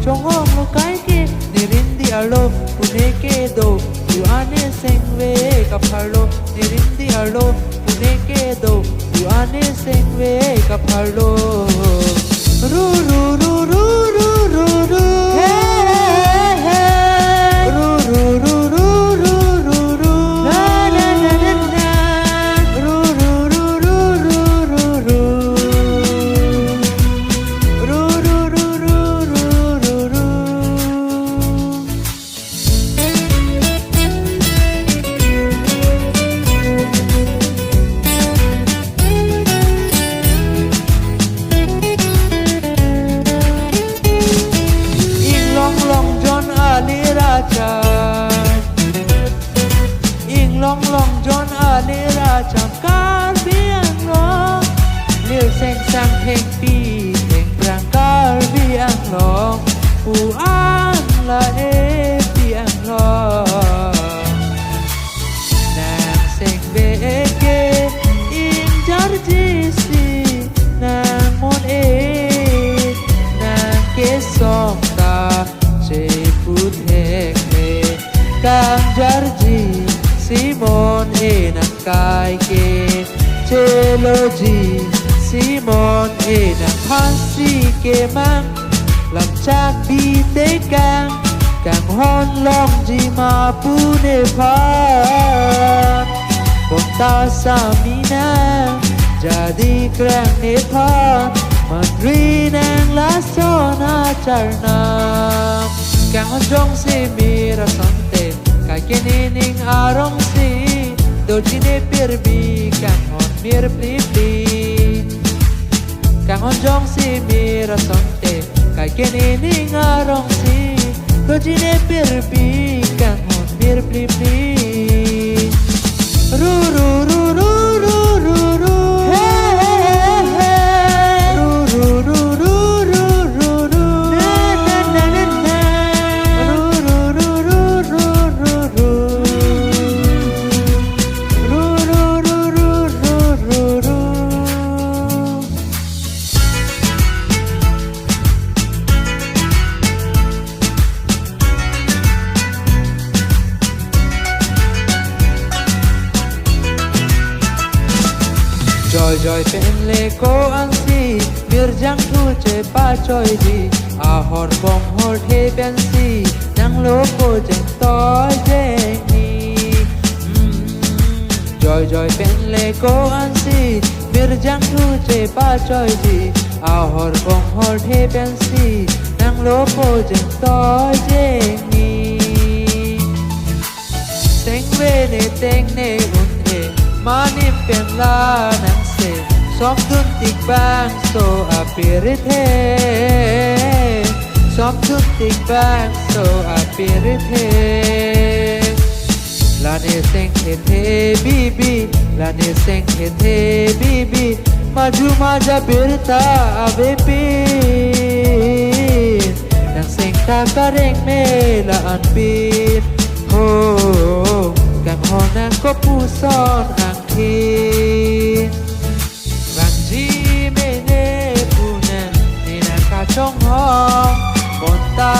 trong hong lo cái kia ni rin di alo pune ke do yu ane seng ve kapalo ni rin di alo pune ke do yu ane seng ve kapalo ru ru ru ru ru ru ru hey hey ru ru ru ru ru ru ru na na na na na ru ru ru ru ru ru ru ru ru ru ru ru ru ru long John Ali Raja Ing long John Ali Raja Kar biang long Liu seng sang theng pi Theng prang kar biang long U an la e biang long Nang seng be ke In jar jisi Nang mon e Nang ke song ta Che phút hẹn mê Càng jar ji Simon e nang kai ke Che lo ji Simon e nang phan si ke mang Làm chắc bi tế càng Càng hon long ji ma pu ne phan Bon ta sa mi nang Jadi krang ne phan Man ri nang la so na char nam Càng hon jong si mi ra sante Kai ke ni ning arong si Do ji ne pir bi Càng hon mir pli pli Càng hon jong si mi ra sante Kai ke ni ning arong si Do ji ne pir bi Càng hon mir pli pli Ru ru ru ru ru ru ru Hey hey hey Ru ru ru ru ru ru ru Na na na na na Ru ru ru ru ru ru ru Ru ru ru ru ru ru ru Joy joy pen le ko an si Bir jang thu che pa choi di A hor bong hor he pen si Nang lo ko jeng toi jeng ni Joy joy pen le ko an si Bir jang thu che pa choi di A hor bong hor he pen si Nang lo ko jeng toi jeng ni Teng ve ne teng ne un he Mani pen la nang se Som dun tik bang so apirit he Som dun tik bang so apirit he La ne seng he the bibi La ne seng he the bibi Maju maja birta ave pin Nang seng ta kareng me la an pin Ho Càng hò nàng có pu son hàng thiên Vàng chi mê nê pu nàng Nê nàng ca trong hò Bọn ta